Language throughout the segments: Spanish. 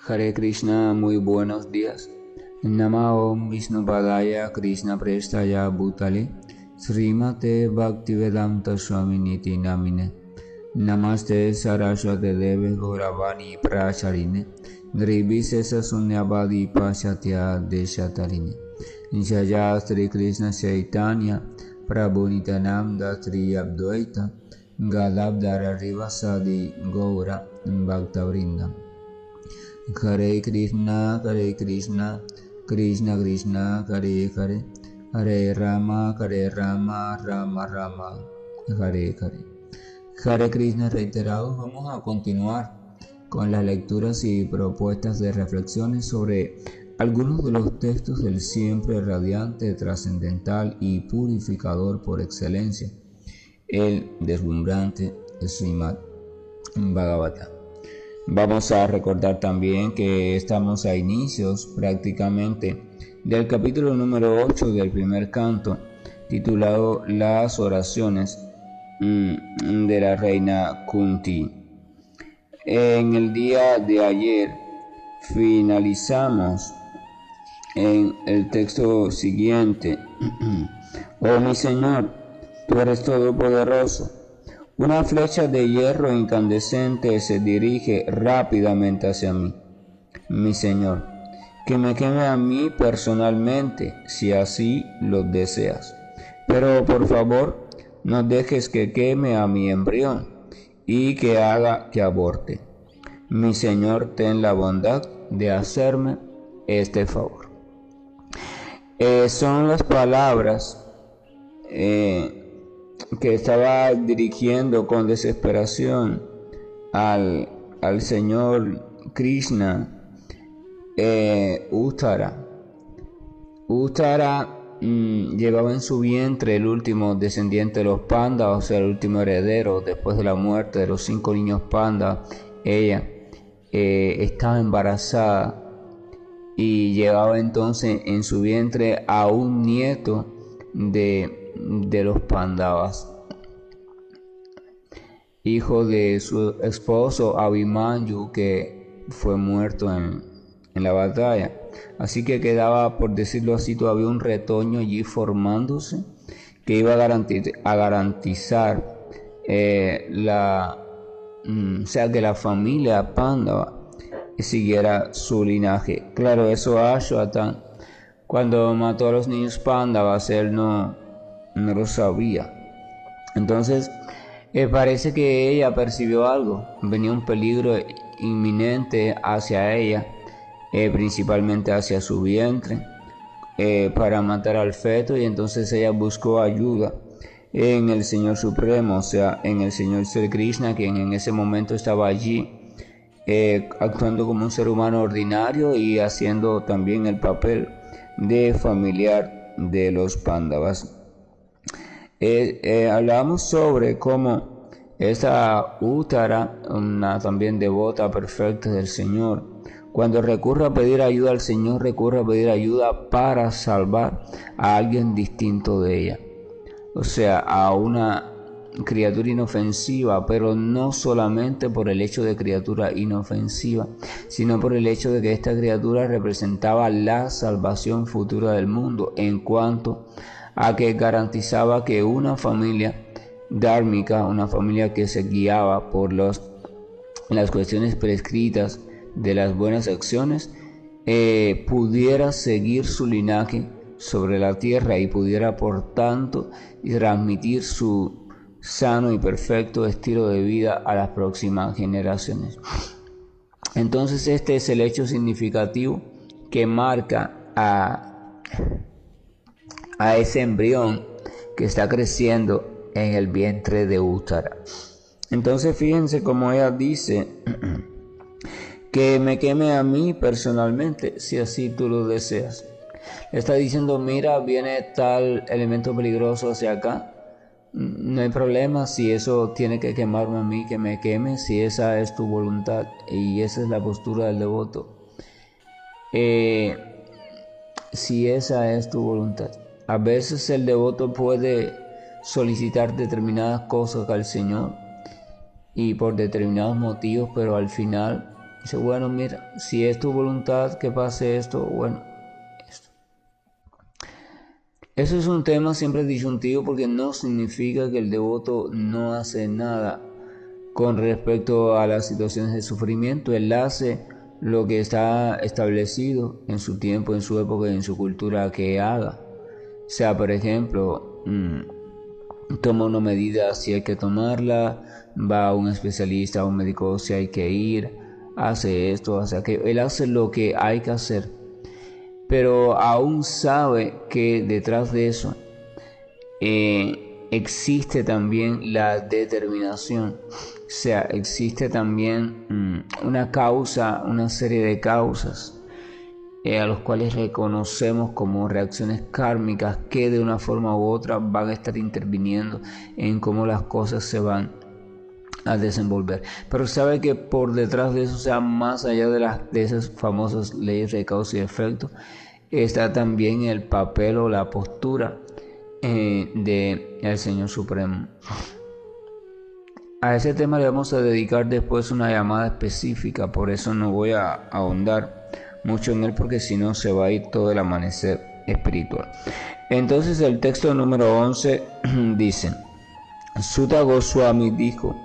Hare Krishna, muy buenos días. Namo Om Vishnu Padaya Krishna Prestaya Bhutale Srimate Bhaktivedanta Swami Niti Namine Namaste Saraswate Deve Gauravani Pracharine Nirvisesa Sunyavadi Pashatya Deshatarine Jaya Sri Krishna Chaitanya Prabhu Nityananda Sri Advaita Gadadhara Rivasadi Gaura Bhaktavrinda. Hare Krishna, Krishna Krishna, Hare Hare, Hare Rama, Rama Rama, Hare Hare. Hare Krishna reiterados, vamos a continuar con las lecturas y propuestas de reflexiones sobre algunos de los textos del siempre radiante, trascendental y purificador por excelencia, el deslumbrante Srimad Bhagavatam. Vamos a recordar también que estamos a inicios prácticamente del capítulo número 8 del primer canto, titulado Las oraciones de la reina Kunti. En el día de ayer finalizamos en el texto siguiente. Oh mi Señor, tú eres todopoderoso. Una flecha de hierro incandescente se dirige rápidamente hacia mí. Mi Señor, que me queme a mí personalmente, si así lo deseas. Pero por favor, no dejes que queme a mi embrión y que haga que aborte. Mi Señor, ten la bondad de hacerme este favor. Son las palabras que estaba dirigiendo con desesperación al Señor Krishna, Uttara. Uttara llevaba en su vientre el último descendiente de los pandas, o sea, el último heredero después de la muerte de los 5 niños pandas. Ella estaba embarazada y llevaba entonces en su vientre a un nieto de los Pandavas, hijo de su esposo Abhimanyu, que fue muerto en la batalla. Así que quedaba, por decirlo así, todavía un retoño allí formándose que iba a garantizar que la familia Pandava siguiera su linaje. Claro, eso Ashwatthana, cuando mató a los niños Pandavas, él no lo sabía. Entonces parece que ella percibió algo, venía un peligro inminente hacia ella, principalmente hacia su vientre, para matar al feto, y entonces ella buscó ayuda en el Señor Supremo, o sea, en el Señor Sri Krishna, quien en ese momento estaba allí actuando como un ser humano ordinario y haciendo también el papel de familiar de los Pandavas. Hablamos sobre cómo esa Uttara, una también devota perfecta del Señor, cuando recurre a pedir ayuda al Señor, recurre a pedir ayuda para salvar a alguien distinto de ella, o sea, a una criatura inofensiva, pero no solamente por el hecho de criatura inofensiva, sino por el hecho de que esta criatura representaba la salvación futura del mundo, en cuanto a que garantizaba que una familia dármica, una familia que se guiaba por las cuestiones prescritas de las buenas acciones, pudiera seguir su linaje sobre la tierra y pudiera por tanto transmitir su sano y perfecto estilo de vida a las próximas generaciones. Entonces este es el hecho significativo que marca a ese embrión que está creciendo en el vientre de Uttara. Entonces fíjense cómo ella dice que me queme a mí personalmente, si así tú lo deseas. Le está diciendo, mira, viene tal elemento peligroso hacia acá, no hay problema, si eso tiene que quemarme a mí, que me queme, si esa es tu voluntad. Y esa es la postura del devoto, si esa es tu voluntad. A veces el devoto puede solicitar determinadas cosas al Señor y por determinados motivos, pero al final Dice, bueno, mira, si es tu voluntad que pase esto, bueno, esto. Eso es un tema siempre disyuntivo porque no significa que el devoto no hace nada con respecto a las situaciones de sufrimiento. Él hace lo que está establecido en su tiempo, en su época y en su cultura que haga. O sea, por ejemplo, toma una medida si hay que tomarla, va a un especialista, a un médico si hay que ir, hace esto, hace aquello. Él hace lo que hay que hacer, pero aún sabe que detrás de eso existe también la determinación. O sea, existe también una causa, una serie de causas a los cuales reconocemos como reacciones kármicas que de una forma u otra van a estar interviniendo en cómo las cosas se van a desenvolver. Pero sabe que por detrás de eso, o sea, más allá de esas famosas leyes de causa y efecto, está también el papel o la postura del Señor Supremo. A ese tema le vamos a dedicar después una llamada específica, por eso no voy a ahondar mucho en él porque si no se va a ir todo el amanecer espiritual. Entonces el texto número 11 dice: Sutta Goswami dijo,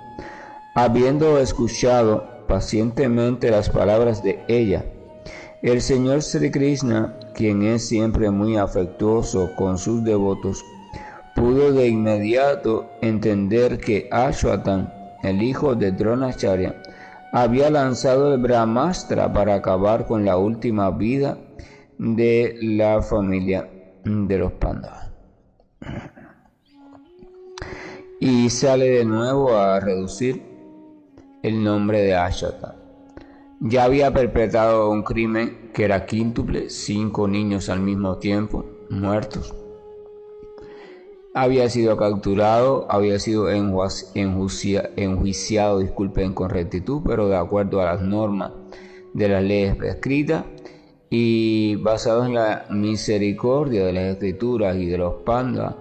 habiendo escuchado pacientemente las palabras de ella, el Señor Sri Krishna, quien es siempre muy afectuoso con sus devotos, pudo de inmediato entender que Ashwatan, el hijo de Dronacharya, había lanzado el Brahmastra para acabar con la última vida de la familia de los Pándavas. Y sale de nuevo a reducir el nombre de Ashwatan. Ya había perpetrado un crimen que era quíntuple, 5 niños al mismo tiempo, muertos. Había sido capturado, había sido enjuiciado, disculpen, con rectitud, pero de acuerdo a las normas de las leyes prescritas y basado en la misericordia de las escrituras y de los Pándavas,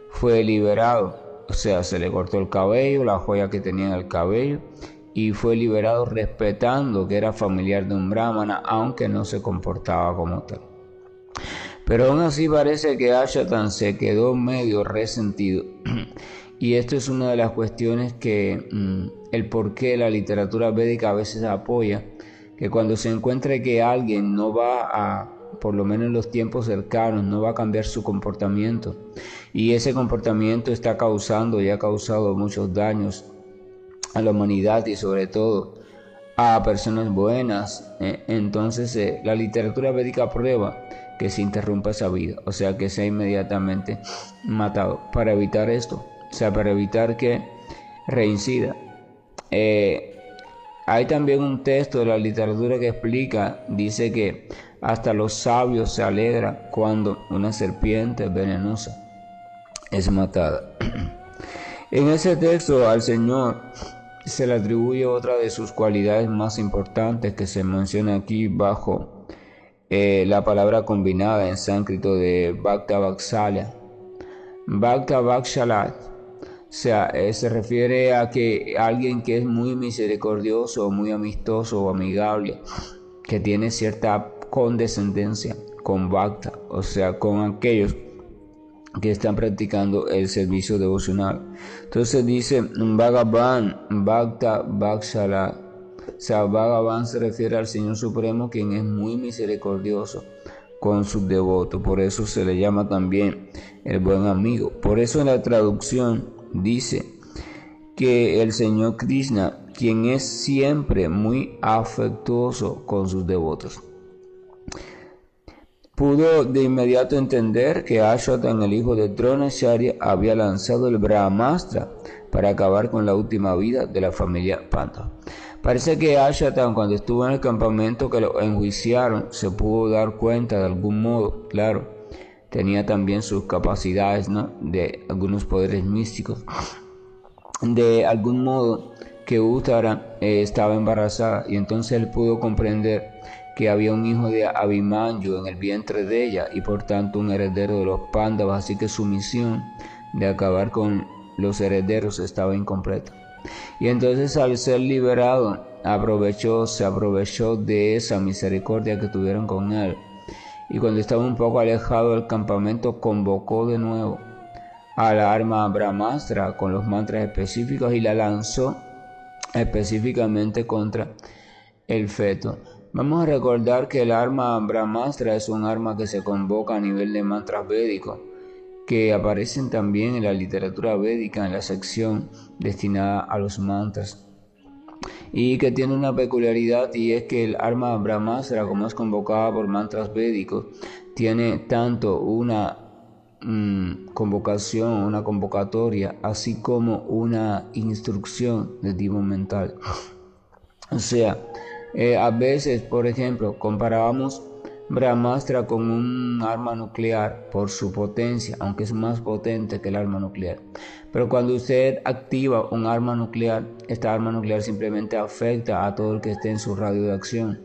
fue liberado. O sea, se le cortó el cabello, la joya que tenía en el cabello, y fue liberado respetando que era familiar de un brahmana, aunque no se comportaba como tal. Pero aún así parece que Ashwatan se quedó medio resentido. Y esto es una de las cuestiones que el por qué la literatura védica a veces apoya, que cuando se encuentre que alguien no va a, por lo menos en los tiempos cercanos, no va a cambiar su comportamiento, y ese comportamiento está causando y ha causado muchos daños a la humanidad y sobre todo a personas buenas, entonces la literatura védica aprueba que se interrumpa esa vida, o sea, que sea inmediatamente matado, para evitar esto, o sea, para evitar que reincida. Hay también un texto de la literatura que explica, dice que hasta los sabios se alegran cuando una serpiente venenosa es matada. En ese texto al Señor se le atribuye otra de sus cualidades más importantes que se menciona aquí bajo la palabra combinada en sánscrito de Bhakta Vatsala. Bhakta Vatsala, o sea, se refiere a que alguien que es muy misericordioso, muy amistoso o amigable, que tiene cierta condescendencia con Bhakta, o sea, con aquellos que están practicando el servicio devocional. Entonces dice Bhagavan Bhakta Vatsala. O sea, Bhagavan se refiere al Señor Supremo, quien es muy misericordioso con sus devotos. Por eso se le llama también el buen amigo. Por eso en la traducción dice que el Señor Krishna, quien es siempre muy afectuoso con sus devotos, pudo de inmediato entender que Ashwatan, el hijo de Dronacharya, había lanzado el Brahmastra para acabar con la última vida de la familia Pándava. Parece que Ashwatan, cuando estuvo en el campamento que lo enjuiciaron, se pudo dar cuenta de algún modo, claro, tenía también sus capacidades, ¿no?, de algunos poderes místicos, de algún modo que Uttara estaba embarazada, y entonces él pudo comprender que había un hijo de Abhimanyu en el vientre de ella y por tanto un heredero de los Pándavas, así que su misión de acabar con los herederos estaba incompleta. Y entonces al ser liberado, se aprovechó de esa misericordia que tuvieron con él. Y cuando estaba un poco alejado del campamento, convocó de nuevo a la arma Brahmastra con los mantras específicos y la lanzó específicamente contra el feto. Vamos a recordar que el arma Brahmastra es un arma que se convoca a nivel de mantras védicos, que aparecen también en la literatura védica en la sección destinada a los mantras, y que tiene una peculiaridad, y es que el arma Brahmastra, como es convocada por mantras védicos, tiene tanto una convocación, una convocatoria, así como una instrucción de tipo mental. O sea, a veces, por ejemplo, comparábamos Brahmastra con un arma nuclear por su potencia, aunque es más potente que el arma nuclear. Pero cuando usted activa un arma nuclear, esta arma nuclear simplemente afecta a todo el que esté en su radio de acción.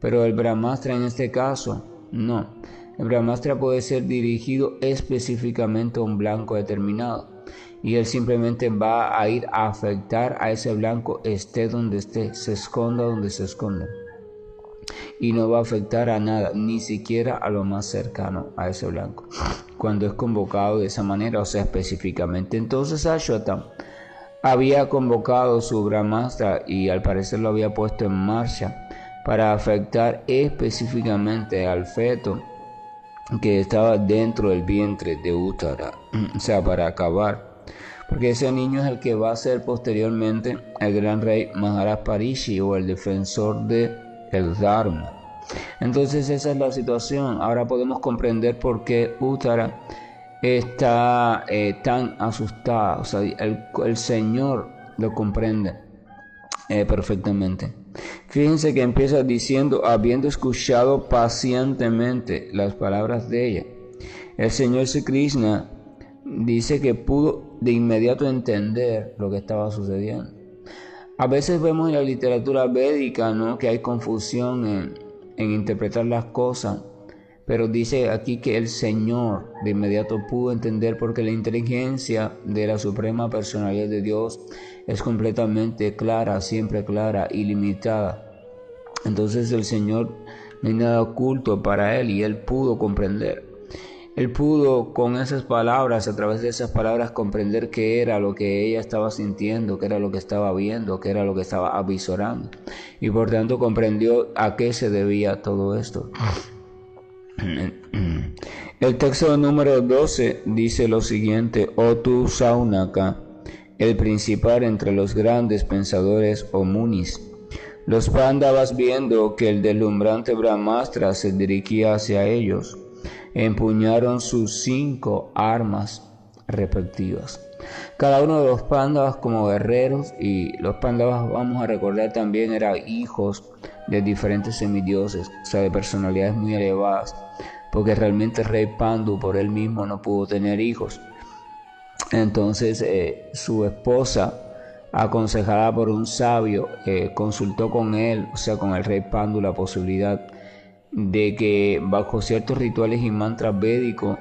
Pero el Brahmastra en este caso, no. El Brahmastra puede ser dirigido específicamente a un blanco determinado, y él simplemente va a ir a afectar a ese blanco, esté donde esté, se esconda donde se esconda, y no va a afectar a nada, ni siquiera a lo más cercano a ese blanco, cuando es convocado de esa manera, o sea, específicamente. Entonces Ashwatthama había convocado su Brahmastra y al parecer lo había puesto en marcha para afectar específicamente al feto que estaba dentro del vientre de Uttara, o sea, para acabar, porque ese niño es el que va a ser posteriormente el gran rey Maharaj Parishi, o el defensor de el Dharma. Entonces esa es la situación. Ahora podemos comprender por qué Uttara está tan asustada. O sea, el Señor lo comprende perfectamente. Fíjense que empieza diciendo, habiendo escuchado pacientemente las palabras de ella. El Señor Sri Krishna dice que pudo de inmediato entender lo que estaba sucediendo. A veces vemos en la literatura védica, ¿no?, que hay confusión en interpretar las cosas, pero dice aquí que el Señor de inmediato pudo entender, porque la inteligencia de la suprema personalidad de Dios es completamente clara, siempre clara, ilimitada. Entonces el Señor, no hay nada oculto para Él, y Él pudo comprender. Él pudo con esas palabras, a través de esas palabras, comprender qué era lo que ella estaba sintiendo, qué era lo que estaba viendo, qué era lo que estaba avisorando. Y por tanto comprendió a qué se debía todo esto. El texto número 12 dice lo siguiente: O tú, Saunaka, el principal entre los grandes pensadores o munis. Los Pándavas, viendo que el deslumbrante Brahmastra se dirigía hacia ellos, empuñaron sus 5 armas respectivas. Cada uno de los Pándavas como guerreros, y los Pándavas, vamos a recordar, también eran hijos de diferentes semidioses, o sea, de personalidades muy elevadas, porque realmente el rey Pandu por él mismo no pudo tener hijos. Entonces su esposa, aconsejada por un sabio, consultó con él, o sea, con el rey Pandu, la posibilidad de que bajo ciertos rituales y mantras védicos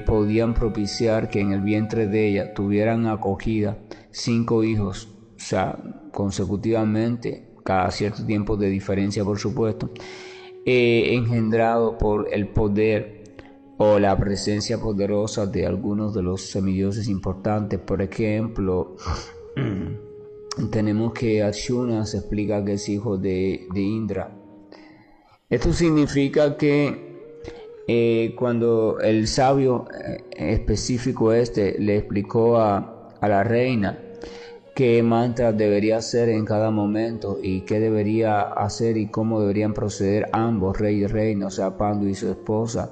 podían propiciar que en el vientre de ella tuvieran acogida 5 hijos, o sea, consecutivamente, cada cierto tiempo de diferencia, por supuesto, engendrado por el poder o la presencia poderosa de algunos de los semidioses importantes. Por ejemplo, tenemos que Arjuna se explica que es hijo de Indra. Esto significa que cuando el sabio específico le explicó a la reina qué mantra debería hacer en cada momento y qué debería hacer y cómo deberían proceder ambos, rey y reina, o sea, Pandu y su esposa,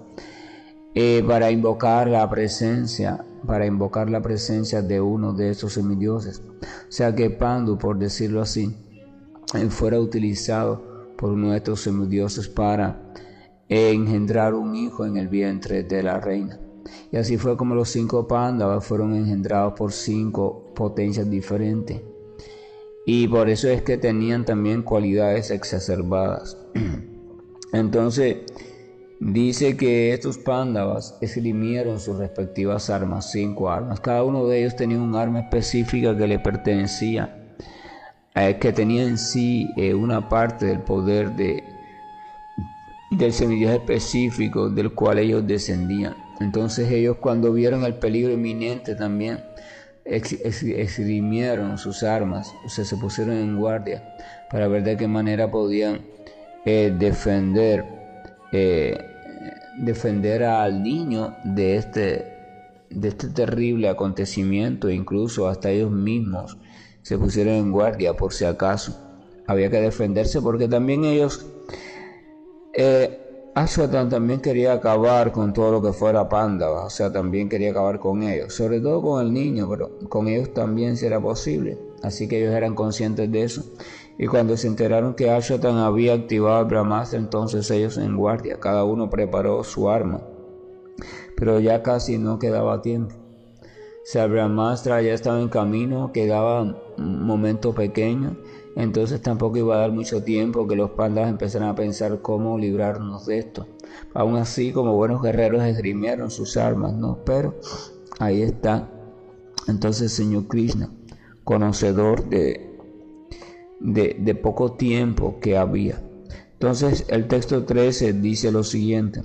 para invocar la presencia de uno de estos semidioses. O sea, que Pandu, por decirlo así, fuera utilizado por uno de estos semidioses para engendrar un hijo en el vientre de la reina. Y así fue como los 5 Pándavas fueron engendrados por 5 potencias diferentes. Y por eso es que tenían también cualidades exacerbadas. Entonces, Dice que estos Pándavas esgrimieron sus respectivas armas, 5 armas. Cada uno de ellos tenía un arma específica que le pertenecía, que tenía en sí una parte del poder del semidios específico del cual ellos descendían. Entonces ellos, cuando vieron el peligro inminente, también esgrimieron sus armas, o sea, se pusieron en guardia para ver de qué manera podían defender al niño de este terrible acontecimiento. Incluso hasta ellos mismos se pusieron en guardia por si acaso había que defenderse, porque también ellos Ashwatan también quería acabar con todo lo que fuera Pándava, o sea, también quería acabar con ellos, sobre todo con el niño, pero con ellos también si era posible. Así que ellos eran conscientes de eso. Y cuando se enteraron que Ashwatan había activado el Brahmastra, entonces ellos en guardia, cada uno preparó su arma. Pero ya casi no quedaba tiempo. O sea, el Brahmastra ya estaba en camino, quedaba un momento pequeño. Entonces tampoco iba a dar mucho tiempo que los Pándavas empezaran a pensar cómo librarnos de esto. Aún así, como buenos guerreros, esgrimieron sus armas, ¿no? Pero ahí está. Entonces el Señor Krishna, conocedor de poco tiempo que había. Entonces el texto 13 dice lo siguiente: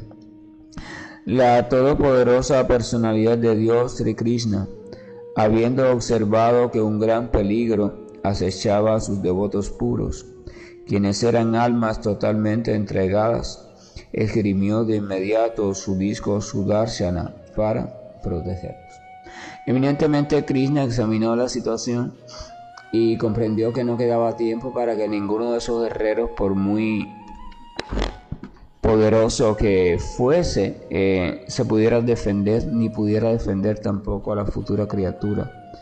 la todopoderosa personalidad de Dios, Sri Krishna, habiendo observado que un gran peligro acechaba a sus devotos puros, quienes eran almas totalmente entregadas, esgrimió de inmediato su disco Sudarshana para protegerlos. Eminentemente Krishna examinó la situación y comprendió que no quedaba tiempo para que ninguno de esos guerreros, por muy poderoso que fuese, se pudiera defender, ni pudiera defender tampoco a la futura criatura,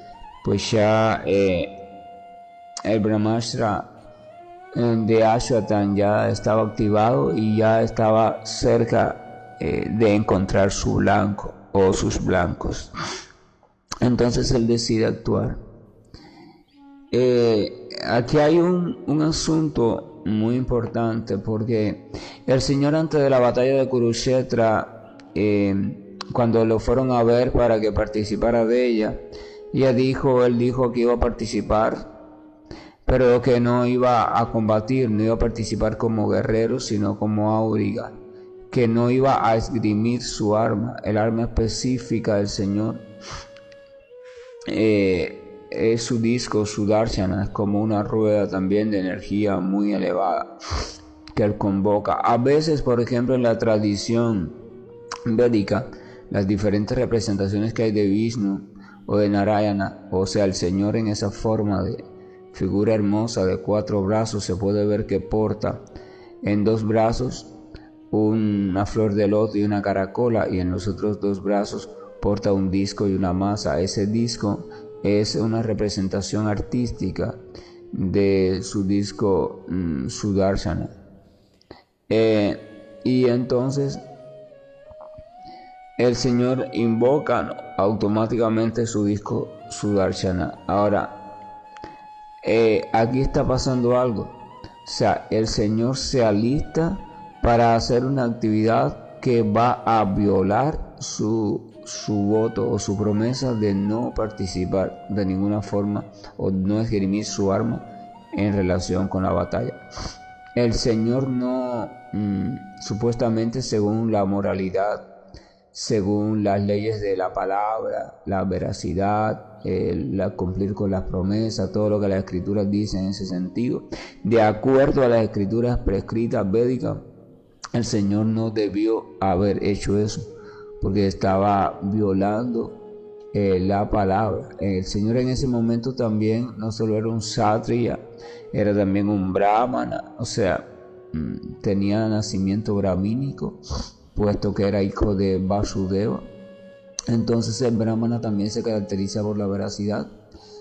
pues ya el Brahmastra de Ashwatan ya estaba activado y ya estaba cerca de encontrar su blanco o sus blancos. Entonces él decide actuar. Aquí hay un asunto muy importante, porque el Señor, antes de la batalla de Kurukshetra, cuando lo fueron a ver para que participara de ella, él dijo que iba a participar, pero que no iba a combatir, no iba a participar como guerrero, sino como auriga, que no iba a esgrimir su arma, el arma específica del Señor. Es su disco Sudarshana, es como una rueda también de energía muy elevada que él convoca. A veces, por ejemplo, en la tradición védica, las diferentes representaciones que hay de Vishnu o de Narayana, o sea, el Señor en esa forma de figura hermosa de 4 brazos, se puede ver que porta en 2 brazos una flor de loto y una caracola, y en los otros 2 brazos porta un disco y una masa. Ese disco es una representación artística de su disco Sudarshana. Y entonces el Señor invoca automáticamente su disco Sudarshana. Ahora, aquí está pasando algo. O sea, el Señor se alista para hacer una actividad que va a violar su voto o su promesa de no participar de ninguna forma o no esgrimir su arma en relación con la batalla. El Señor no, supuestamente, según la moralidad, según las leyes de la palabra, la veracidad, cumplir con las promesas, todo lo que las escrituras dicen en ese sentido, de acuerdo a las escrituras prescritas védicas, el Señor no debió haber hecho eso, porque estaba violando la palabra. El Señor en ese momento también no solo era un Kshatriya, era también un Brahmana, o sea, tenía nacimiento brahmínico, puesto que era hijo de Vasudeva. Entonces el Brahmana también se caracteriza por la veracidad.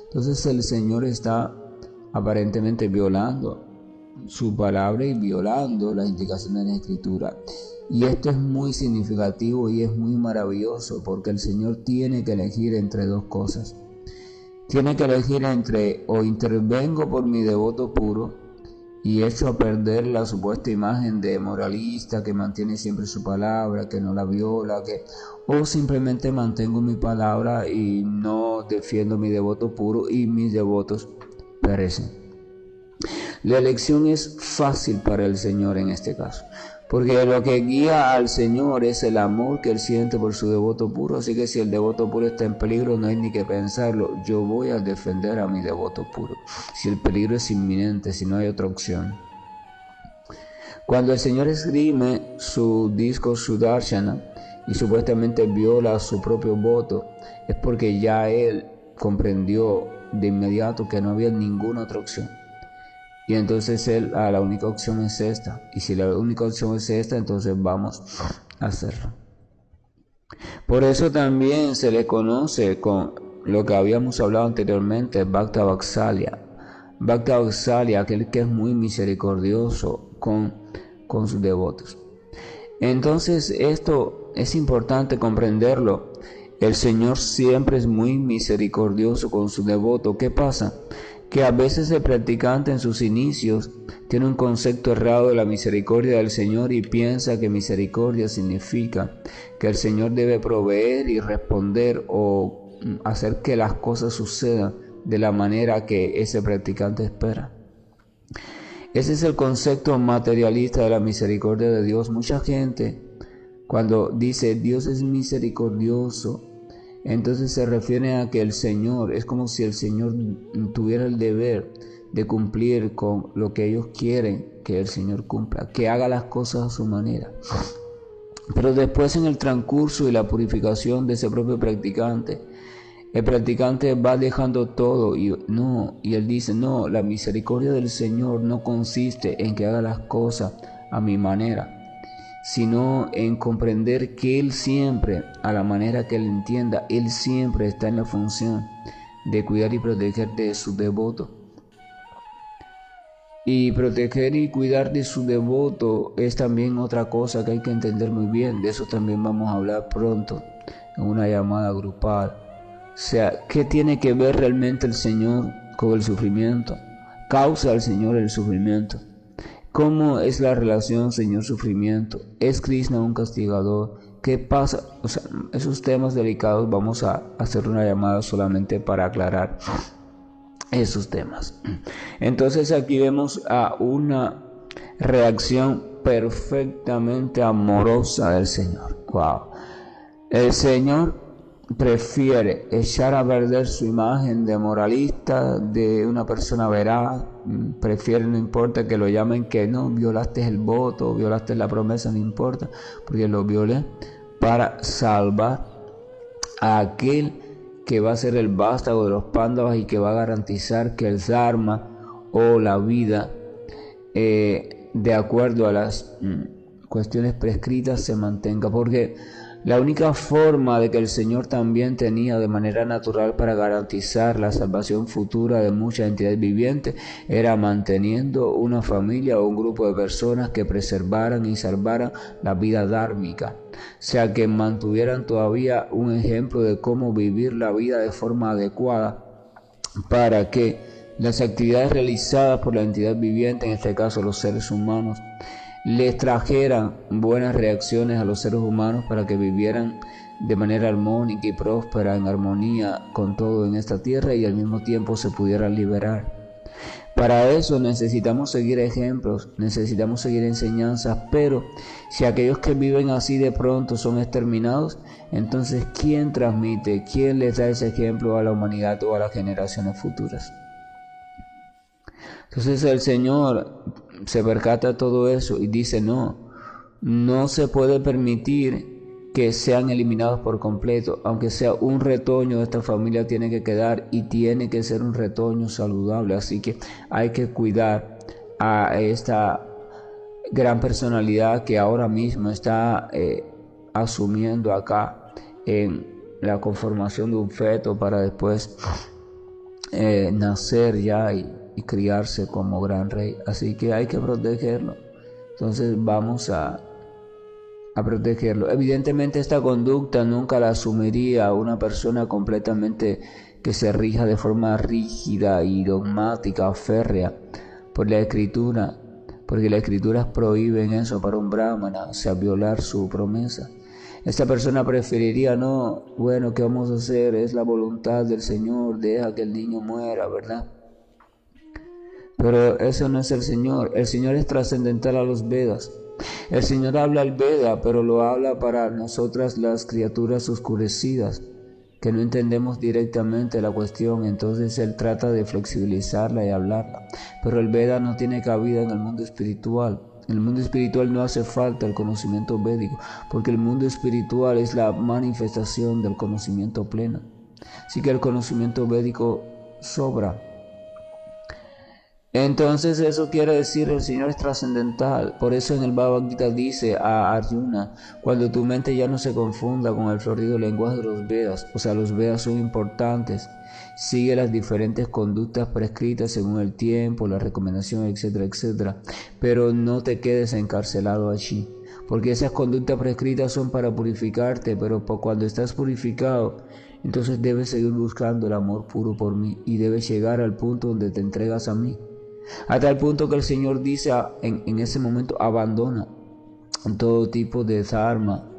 Entonces el Señor está aparentemente violando su palabra y violando las indicaciones de la Escritura. Y esto es muy significativo y es muy maravilloso, porque el Señor tiene que elegir entre 2 cosas. Tiene que elegir entre: o intervengo por mi devoto puro y echo a perder la supuesta imagen de moralista que mantiene siempre su palabra, que no la viola, o simplemente mantengo mi palabra y no defiendo mi devoto puro y mis devotos perecen. La elección es fácil para el Señor en este caso, porque lo que guía al Señor es el amor que Él siente por su devoto puro, así que si el devoto puro está en peligro no hay ni que pensarlo, yo voy a defender a mi devoto puro, si el peligro es inminente, si no hay otra opción. Cuando el Señor esgrime su disco Sudarshana y supuestamente viola su propio voto, es porque ya Él comprendió de inmediato que no había ninguna otra opción. Y entonces la única opción es esta. Y si la única opción es esta, entonces vamos a hacerlo. Por eso también se le conoce con lo que habíamos hablado anteriormente, Bhakta Vatsalya. Bhakta Vatsalya, aquel que es muy misericordioso con sus devotos. Entonces esto es importante comprenderlo. El Señor siempre es muy misericordioso con sus devotos. ¿Qué pasa? Que a veces el practicante en sus inicios tiene un concepto errado de la misericordia del Señor y piensa que misericordia significa que el Señor debe proveer y responder o hacer que las cosas sucedan de la manera que ese practicante espera. Ese es el concepto materialista de la misericordia de Dios. Mucha gente cuando dice Dios es misericordioso, entonces se refiere a que el Señor, es como si el Señor tuviera el deber de cumplir con lo que ellos quieren que el Señor cumpla, que haga las cosas a su manera. Pero después en el transcurso y la purificación de ese propio practicante, el practicante va dejando todo y él dice, no, la misericordia del Señor no consiste en que haga las cosas a mi manera, sino en comprender que Él siempre, a la manera que Él entienda, Él siempre está en la función de cuidar y proteger de su devoto. Y proteger y cuidar de su devoto es también otra cosa que hay que entender muy bien. De eso también vamos a hablar pronto en una llamada grupal. O sea, ¿qué tiene que ver realmente el Señor con el sufrimiento? ¿Causa el Señor el sufrimiento? ¿Cómo es la relación Señor-sufrimiento? ¿Es Krishna un castigador? ¿Qué pasa? O sea, esos temas delicados vamos a hacer una llamada solamente para aclarar esos temas. Entonces aquí vemos a una reacción perfectamente amorosa del Señor. Wow. El Señor prefiere echar a perder su imagen de moralista, de una persona veraz. Prefiere, no importa que lo llamen que no, violaste el voto, violaste la promesa, no importa, porque lo violé para salvar a aquel que va a ser el vástago de los Pándavas y que va a garantizar que el Dharma o la vida, de acuerdo a las cuestiones prescritas, se mantenga, porque la única forma de que el Señor también tenía de manera natural para garantizar la salvación futura de muchas entidades vivientes era manteniendo una familia o un grupo de personas que preservaran y salvaran la vida dhármica, o sea, que mantuvieran todavía un ejemplo de cómo vivir la vida de forma adecuada para que las actividades realizadas por la entidad viviente, en este caso los seres humanos, les trajeran buenas reacciones a los seres humanos para que vivieran de manera armónica y próspera, en armonía con todo en esta tierra y al mismo tiempo se pudieran liberar. Para eso necesitamos seguir ejemplos, necesitamos seguir enseñanzas, pero si aquellos que viven así de pronto son exterminados, entonces ¿quién transmite, quién les da ese ejemplo a la humanidad o a las generaciones futuras? Entonces el Señor se percata de todo eso y dice no se puede permitir que sean eliminados por completo, aunque sea un retoño de esta familia tiene que quedar y tiene que ser un retoño saludable, así que hay que cuidar a esta gran personalidad que ahora mismo está asumiendo acá en la conformación de un feto para después nacer ya y criarse como gran rey, así que hay que protegerlo. Entonces vamos a protegerlo. Evidentemente esta conducta nunca la asumiría una persona completamente que se rija de forma rígida y dogmática, férrea, por la Escritura, porque las Escrituras prohíben eso para un brahmana, o sea, violar su promesa. Esta persona preferiría, no, bueno, ¿qué vamos a hacer? Es la voluntad del Señor, deja que el niño muera, ¿verdad? Pero eso no es el Señor es trascendental a los Vedas. El Señor habla al Veda, pero lo habla para nosotras las criaturas oscurecidas, que no entendemos directamente la cuestión, entonces Él trata de flexibilizarla y hablarla. Pero el Veda no tiene cabida en el mundo espiritual. En el mundo espiritual no hace falta el conocimiento védico, porque el mundo espiritual es la manifestación del conocimiento pleno. Así que el conocimiento védico sobra. Entonces eso quiere decir el Señor es trascendental. Por eso en el Bhagavad Gita dice a Arjuna, cuando tu mente ya no se confunda con el florido lenguaje de los Vedas, o sea, los Vedas son importantes, sigue las diferentes conductas prescritas según el tiempo, la recomendación, etcétera, etcétera, pero no te quedes encarcelado allí, porque esas conductas prescritas son para purificarte, pero cuando estás purificado, entonces debes seguir buscando el amor puro por mí y debes llegar al punto donde te entregas a mí. A tal punto que el Señor dice en ese momento, abandona todo tipo de dharma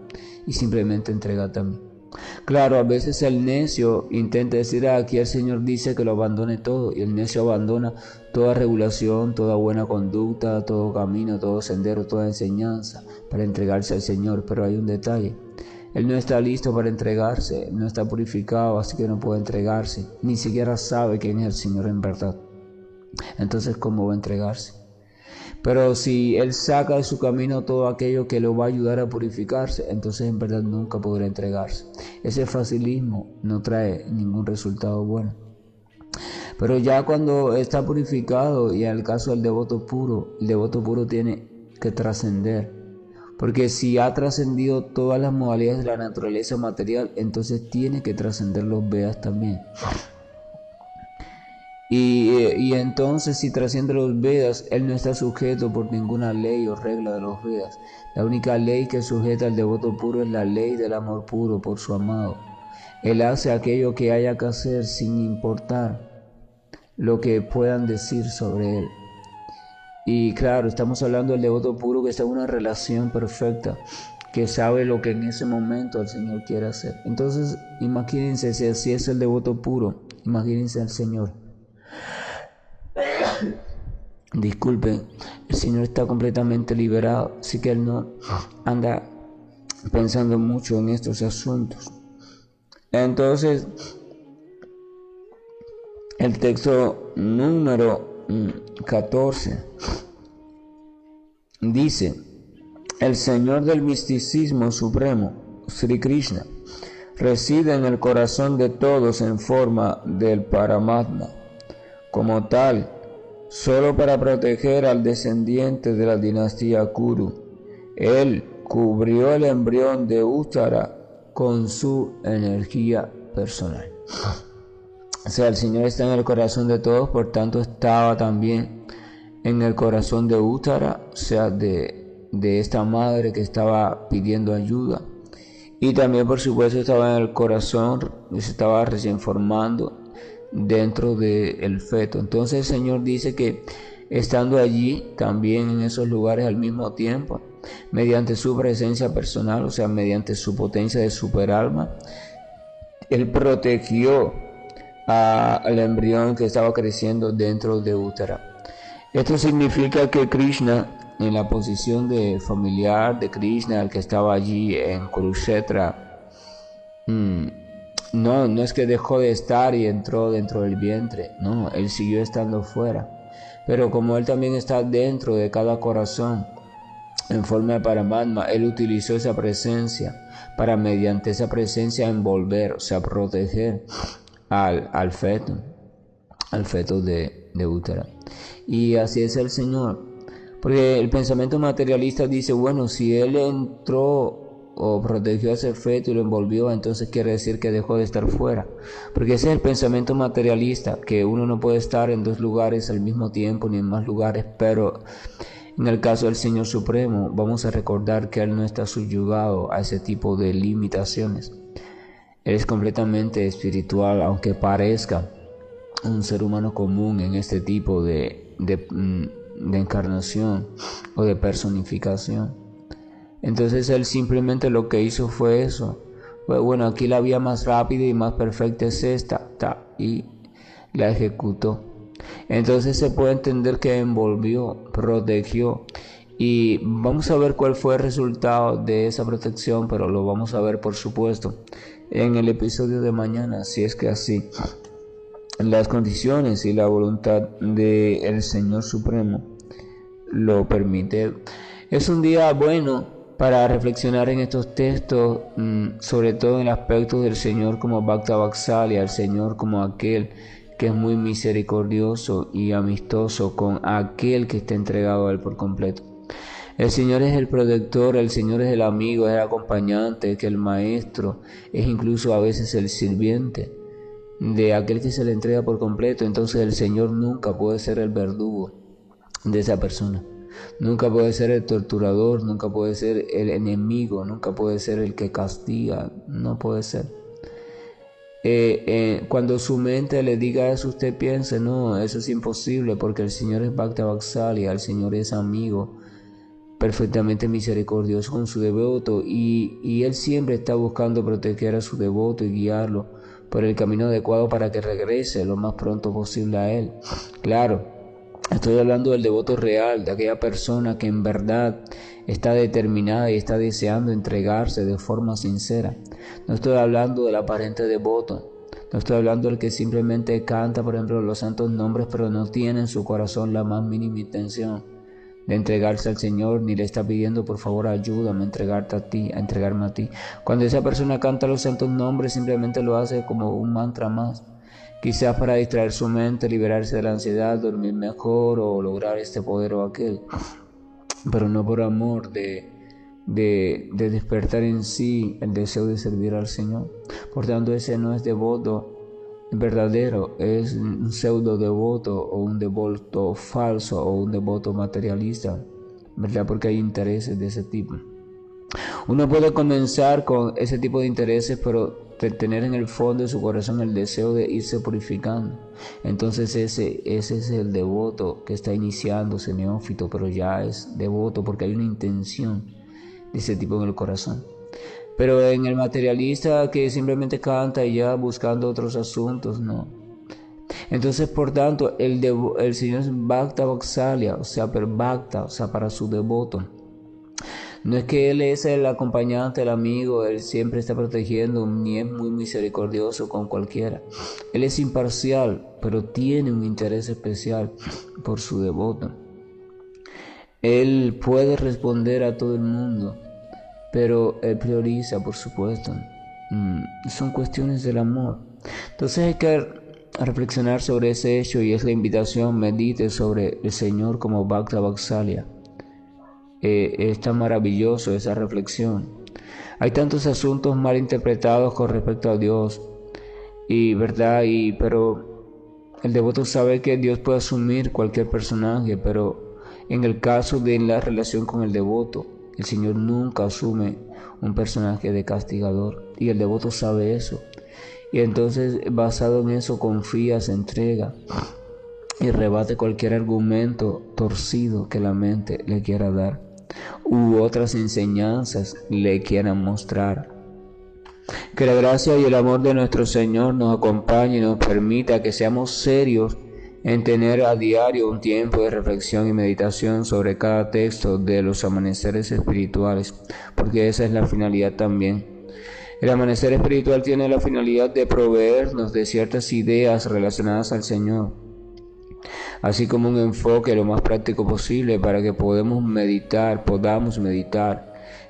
y simplemente entrégate a mí. Claro, a veces el necio intenta decir, aquí el Señor dice que lo abandone todo, y el necio abandona toda regulación, toda buena conducta, todo camino, todo sendero, toda enseñanza para entregarse al Señor. Pero hay un detalle, Él no está listo para entregarse, no está purificado, así que no puede entregarse, ni siquiera sabe quién es el Señor en verdad. Entonces, ¿cómo va a entregarse? Pero si Él saca de su camino todo aquello que lo va a ayudar a purificarse, entonces en verdad nunca podrá entregarse. Ese facilismo no trae ningún resultado bueno. Pero ya cuando está purificado, y en el caso del devoto puro, el devoto puro tiene que trascender. Porque si ha trascendido todas las modalidades de la naturaleza material, entonces tiene que trascender los Vedas también. Y entonces si trasciende los Vedas, él no está sujeto por ninguna ley o regla de los Vedas. La única ley que sujeta al devoto puro es la ley del amor puro por su amado. Él hace aquello que haya que hacer sin importar lo que puedan decir sobre él. Y claro, estamos hablando del devoto puro que está en una relación perfecta, que sabe lo que en ese momento el Señor quiere hacer. Entonces, imagínense, si así es el devoto puro, imagínense al Señor. Disculpen, el Señor está completamente liberado, así que Él no anda pensando mucho en estos asuntos. Entonces, el texto número 14 dice, el Señor del misticismo supremo, Sri Krishna, reside en el corazón de todos en forma del Paramatma. Como tal, solo para proteger al descendiente de la dinastía Kuru, Él cubrió el embrión de Uttara con su energía personal. O sea, el Señor está en el corazón de todos, por tanto estaba también en el corazón de Uttara, o sea, de esta madre que estaba pidiendo ayuda. Y también, por supuesto, estaba en el corazón, se estaba recién formando dentro del feto. Entonces el Señor dice que estando allí, también en esos lugares al mismo tiempo, mediante su presencia personal, o sea, mediante su potencia de superalma, Él protegió al embrión que estaba creciendo dentro de Uttara. Esto significa que Krishna, en la posición de familiar de Krishna, el que estaba allí en Kurukshetra, no es que dejó de estar y entró dentro del vientre, no, él siguió estando fuera. Pero como él también está dentro de cada corazón, en forma de Paramatma, él utilizó esa presencia para mediante esa presencia envolver, o sea, proteger al feto de Uttara. Y así es el Señor. Porque el pensamiento materialista dice, bueno, si él entró o protegió a ese feto y lo envolvió, entonces quiere decir que dejó de estar fuera. Porque ese es el pensamiento materialista, que uno no puede estar en dos lugares al mismo tiempo ni en más lugares, pero en el caso del Señor Supremo, vamos a recordar que Él no está subyugado a ese tipo de limitaciones. Él es completamente espiritual, aunque parezca un ser humano común en este tipo de de encarnación o de personificación. Entonces él simplemente lo que hizo fue eso. Pues bueno, aquí la vía más rápida y más perfecta es esta, y la ejecutó. Entonces se puede entender que envolvió, protegió, y vamos a ver cuál fue el resultado de esa protección, pero lo vamos a ver, por supuesto, en el episodio de mañana, si es que así las condiciones y la voluntad del Señor Supremo lo permite. Es un día bueno para reflexionar en estos textos, sobre todo en el aspecto del Señor como Bhakta Vatsalya, el Señor como aquel que es muy misericordioso y amistoso con aquel que está entregado a Él por completo. El Señor es el protector, el Señor es el amigo, es el acompañante, que el maestro es incluso a veces el sirviente de aquel que se le entrega por completo. Entonces el Señor nunca puede ser el verdugo de esa persona. Nunca puede ser el torturador, nunca puede ser el enemigo, nunca puede ser el que castiga, no puede ser. Cuando su mente le diga eso, usted piense, no, eso es imposible, porque el Señor es Bhakta Vatsalya, el Señor es amigo, perfectamente misericordioso con su devoto, y Él siempre está buscando proteger a su devoto y guiarlo por el camino adecuado para que regrese lo más pronto posible a Él. Claro, estoy hablando del devoto real, de aquella persona que en verdad está determinada y está deseando entregarse de forma sincera. No estoy hablando del aparente devoto, no estoy hablando del que simplemente canta, por ejemplo, los santos nombres, pero no tiene en su corazón la más mínima intención de entregarse al Señor, ni le está pidiendo, por favor, ayúdame a entregarme a ti. Cuando esa persona canta los santos nombres, simplemente lo hace como un mantra más, quizás para distraer su mente, liberarse de la ansiedad, dormir mejor o lograr este poder o aquel, pero no por amor de despertar en sí el deseo de servir al Señor. Por tanto, ese no es devoto verdadero, es un pseudo devoto o un devoto falso o un devoto materialista, ¿verdad? Porque hay intereses de ese tipo. Uno puede comenzar con ese tipo de intereses, pero tener en el fondo de su corazón el deseo de irse purificando. Entonces ese es el devoto que está iniciándose, neófito, pero ya es devoto porque hay una intención de ese tipo en el corazón. Pero en el materialista que simplemente canta y ya buscando otros asuntos, no. Entonces, por tanto, el Señor es Bhakta Vatsalya, o sea, para su devoto. No es que Él es el acompañante, el amigo, Él siempre está protegiendo, ni es muy misericordioso con cualquiera. Él es imparcial, pero tiene un interés especial por su devoto. Él puede responder a todo el mundo, pero Él prioriza, por supuesto. Son cuestiones del amor. Entonces hay que reflexionar sobre ese hecho, y es la invitación: medite sobre el Señor como Bhakta Vatsalya. Es tan maravilloso esa reflexión. Hay tantos asuntos mal interpretados con respecto a Dios, pero el devoto sabe que Dios puede asumir cualquier personaje, pero en el caso de la relación con el devoto, el Señor nunca asume un personaje de castigador, y el devoto sabe eso, y entonces basado en eso confía, se entrega y rebate cualquier argumento torcido que la mente le quiera dar u otras enseñanzas le quieran mostrar. Que la gracia y el amor de nuestro Señor nos acompañe y nos permita que seamos serios en tener a diario un tiempo de reflexión y meditación sobre cada texto de los amaneceres espirituales, porque esa es la finalidad también. El amanecer espiritual tiene la finalidad de proveernos de ciertas ideas relacionadas al Señor, así como un enfoque lo más práctico posible para que podamos meditar,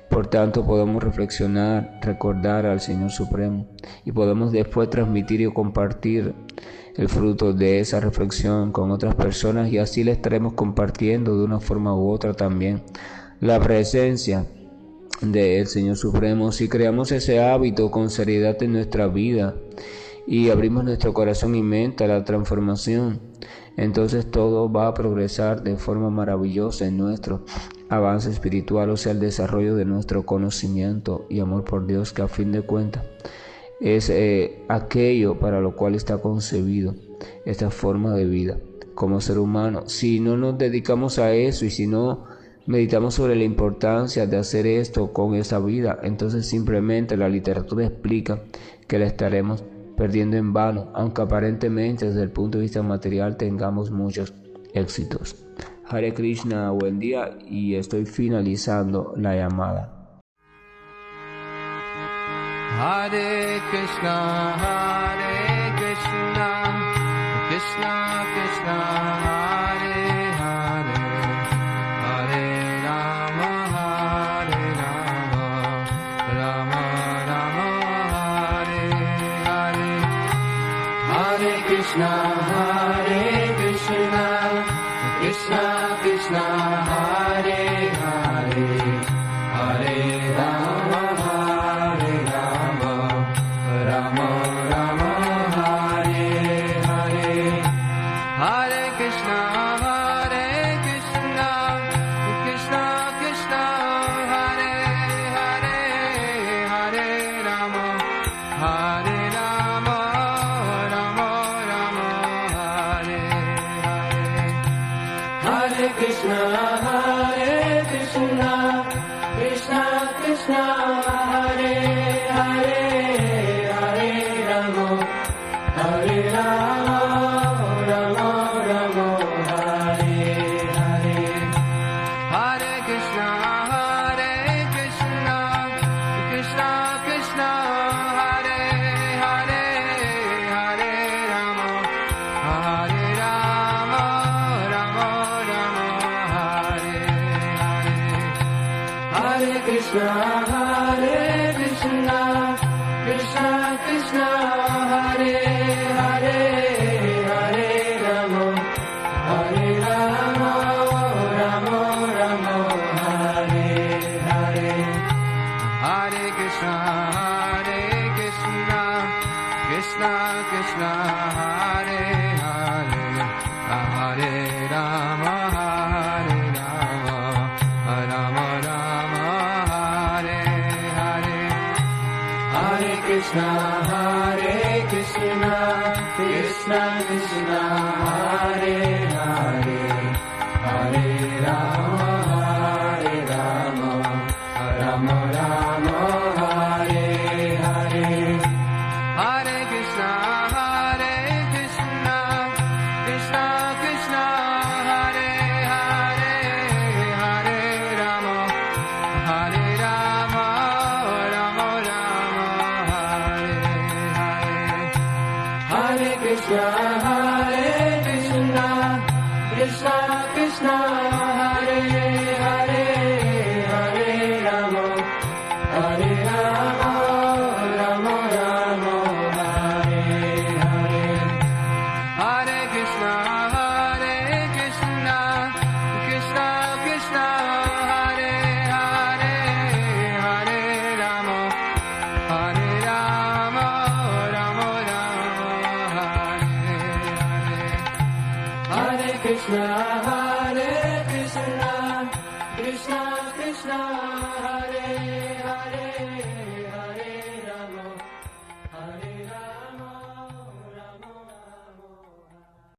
por tanto podamos reflexionar, recordar al Señor Supremo, y podemos después transmitir y compartir el fruto de esa reflexión con otras personas, y así le estaremos compartiendo de una forma u otra también la presencia del Señor Supremo. Si creamos ese hábito con seriedad en nuestra vida y abrimos nuestro corazón y mente a la transformación, entonces todo va a progresar de forma maravillosa en nuestro avance espiritual, o sea, el desarrollo de nuestro conocimiento y amor por Dios, que a fin de cuentas es aquello para lo cual está concebido esta forma de vida, como ser humano. Si no nos dedicamos a eso y si no meditamos sobre la importancia de hacer esto con esa vida, entonces simplemente la literatura explica que la estaremos perdiendo en vano, aunque aparentemente desde el punto de vista material tengamos muchos éxitos. Hare Krishna, buen día, y estoy finalizando la llamada. Hare Krishna, Krishna Krishna, Hare Hare, Hare Rama, Rama Rama, Hare Hare. Hare Krishna, Krishna Krishna, Hare Hare, Hare Rama, Rama Rama, Hare Hare. Hare Krishna, Krishna Krishna, Hare Hare, Hare Rama, Rama Rama, Hare Hare. Hare Krishna, Krishna Krishna, Hare Hare, Hare Rama, Rama Rama, Hare Hare. Hare Krishna, Krishna Krishna, Hare Hare, Hare Rama, Rama Rama, Hare Hare. Hare Krishna, Krishna Krishna, Hare Hare, Hare Rama, Rama Rama, Hare Hare. Hare Krishna, Krishna Krishna, Hare Hare, Hare Rama, Rama Rama, Hare Hare. Hare Krishna, Krishna Krishna, Hare Hare, Hare Rama, Rama Rama, Hare Hare. Hare Krishna, Krishna Krishna, Hare Hare, Hare Rama, Rama Rama, Hare Hare. Hare Krishna, Krishna Krishna, Hare Hare, Hare Rama, Rama Rama, Hare Hare. Hare Krishna, Krishna Krishna, Hare Hare, Hare Rama, Rama Rama, Hare Hare. Hare Krishna.